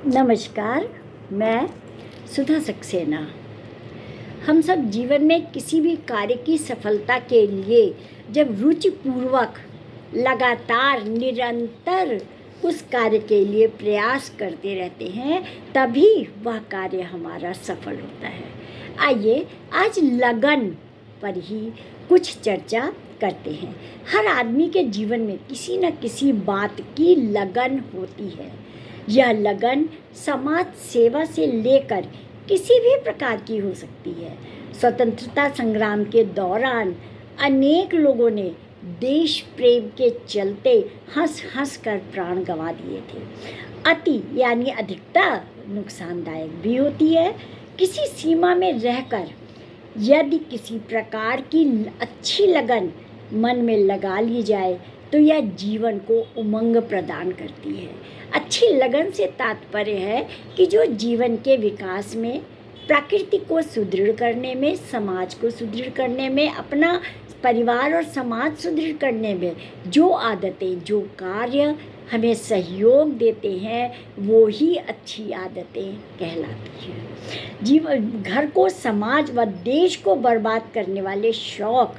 नमस्कार। मैं सुधा सक्सेना। हम सब जीवन में किसी भी कार्य की सफलता के लिए जब रुचिपूर्वक लगातार निरंतर उस कार्य के लिए प्रयास करते रहते हैं तभी वह कार्य हमारा सफल होता है। आइए आज लगन पर ही कुछ चर्चा करते हैं। हर आदमी के जीवन में किसी न किसी बात की लगन होती है। यह लगन समाज सेवा से लेकर किसी भी प्रकार की हो सकती है। स्वतंत्रता संग्राम के दौरान अनेक लोगों ने देश प्रेम के चलते हंस हंस कर प्राण गंवा दिए थे। अति यानी अधिकता नुकसानदायक भी होती है। किसी सीमा में रहकर यदि किसी प्रकार की अच्छी लगन मन में लगा ली जाए तो यह जीवन को उमंग प्रदान करती है। अच्छी लगन से तात्पर्य है कि जो जीवन के विकास में, प्रकृति को सुदृढ़ करने में, समाज को सुदृढ़ करने में, अपना परिवार और समाज सुदृढ़ करने में जो आदतें, जो कार्य हमें सहयोग देते हैं वो ही अच्छी आदतें कहलाती हैं। जीवन, घर को, समाज व देश को बर्बाद करने वाले शौक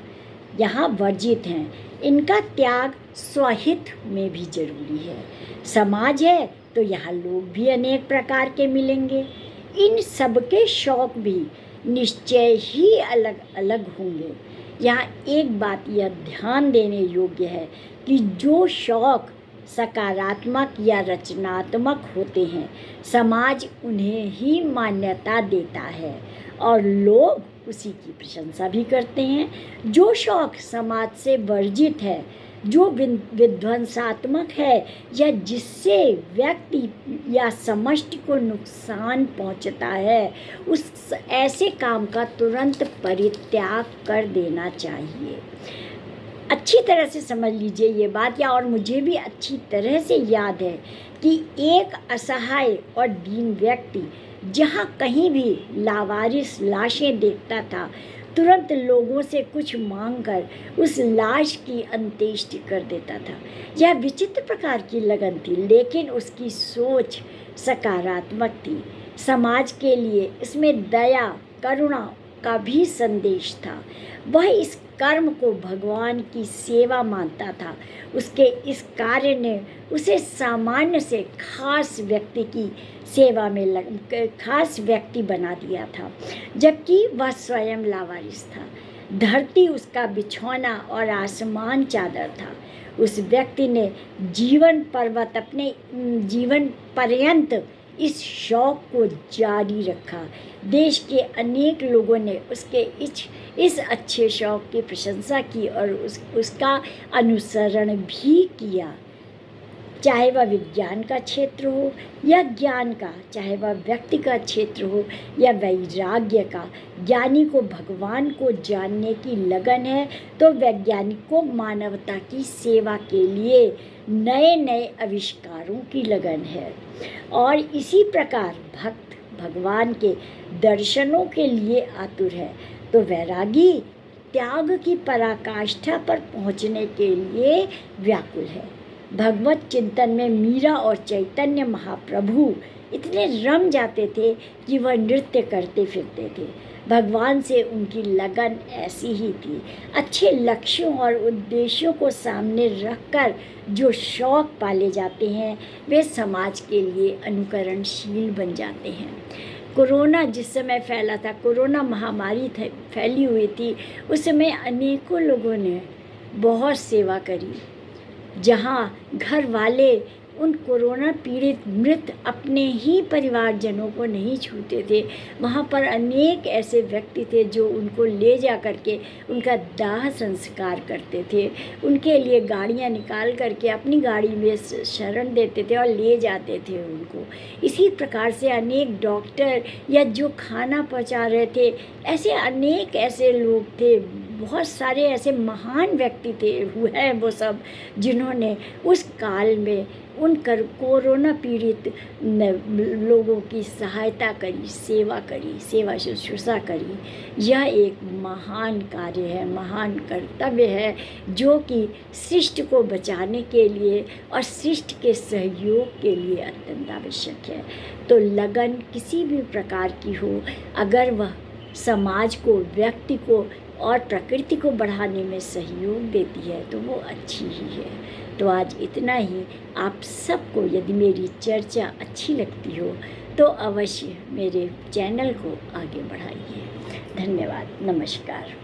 यहाँ वर्जित हैं। इनका त्याग स्वहित में भी जरूरी है। समाज है तो यहाँ लोग भी अनेक प्रकार के मिलेंगे। इन सबके शौक भी निश्चय ही अलग अलग होंगे। यहाँ एक बात यह ध्यान देने योग्य है कि जो शौक सकारात्मक या रचनात्मक होते हैं समाज उन्हें ही मान्यता देता है और लोग उसी की प्रशंसा भी करते हैं। जो शौक समाज से वर्जित है, जो विध्वंसात्मक है या जिससे व्यक्ति या समष्टि को नुकसान पहुंचता है, उस ऐसे काम का तुरंत परित्याग कर देना चाहिए। अच्छी तरह से समझ लीजिए ये बात, या और मुझे भी अच्छी तरह से याद है कि एक असहाय और दीन व्यक्ति जहाँ कहीं भी लावारिस लाशें देखता था तुरंत लोगों से कुछ मांगकर उस लाश की अंत्येष्टि कर देता था। यह विचित्र प्रकार की लगन थी, लेकिन उसकी सोच सकारात्मक थी। समाज के लिए इसमें दया, करुणा का भी संदेश था। वह इस कर्म को भगवान की सेवा मानता था। उसके इस कार्य ने उसे सामान्य से खास व्यक्ति की सेवा में खास व्यक्ति बना दिया था, जबकि वह स्वयं लावारिस था। धरती उसका बिछौना और आसमान चादर था। उस व्यक्ति ने जीवन पर्यंत इस शौक को जारी रखा। देश के अनेक लोगों ने उसके इस अच्छे शौक की प्रशंसा की और उसका अनुसरण भी किया। चाहे वह विज्ञान का क्षेत्र हो या ज्ञान का, चाहे वह व्यक्ति का क्षेत्र हो या वैराग्य का। ज्ञानी को भगवान को जानने की लगन है तो वैज्ञानिक को मानवता की सेवा के लिए नए नए आविष्कारों की लगन है। और इसी प्रकार भक्त भगवान के दर्शनों के लिए आतुर है तो वैरागी त्याग की पराकाष्ठा पर पहुँचने के लिए व्याकुल है। भगवत चिंतन में मीरा और चैतन्य महाप्रभु इतने रम जाते थे कि वह नृत्य करते फिरते थे। भगवान से उनकी लगन ऐसी ही थी। अच्छे लक्ष्यों और उद्देश्यों को सामने रखकर जो शौक पाले जाते हैं वे समाज के लिए अनुकरणशील बन जाते हैं। कोरोना जिस समय फैला था, कोरोना महामारी फैली हुई थी, उस समय अनेकों लोगों ने बहुत सेवा करी। जहाँ घर वाले उन कोरोना पीड़ित मृत अपने ही परिवारजनों को नहीं छूते थे, वहाँ पर अनेक ऐसे व्यक्ति थे जो उनको ले जा करके उनका दाह संस्कार करते थे। उनके लिए गाड़ियाँ निकाल करके अपनी गाड़ी में शरण देते थे और ले जाते थे उनको। इसी प्रकार से अनेक डॉक्टर या जो खाना पहुँचा रहे थे, ऐसे अनेक ऐसे लोग थे बहुत सारे ऐसे महान व्यक्ति थे हैं वो सब, जिन्होंने उस काल में उन कोरोना पीड़ित लोगों की सहायता करी, सेवा शुश्रूषा करी। यह एक महान कार्य है, महान कर्तव्य है, जो कि सृष्टि को बचाने के लिए और सृष्टि के सहयोग के लिए अत्यंत आवश्यक है। तो लगन किसी भी प्रकार की हो, अगर वह समाज को, व्यक्ति को और प्रकृति को बढ़ाने में सहयोग देती है तो वो अच्छी ही है। तो आज इतना ही। आप सबको यदि मेरी चर्चा अच्छी लगती हो तो अवश्य मेरे चैनल को आगे बढ़ाइए। धन्यवाद। नमस्कार।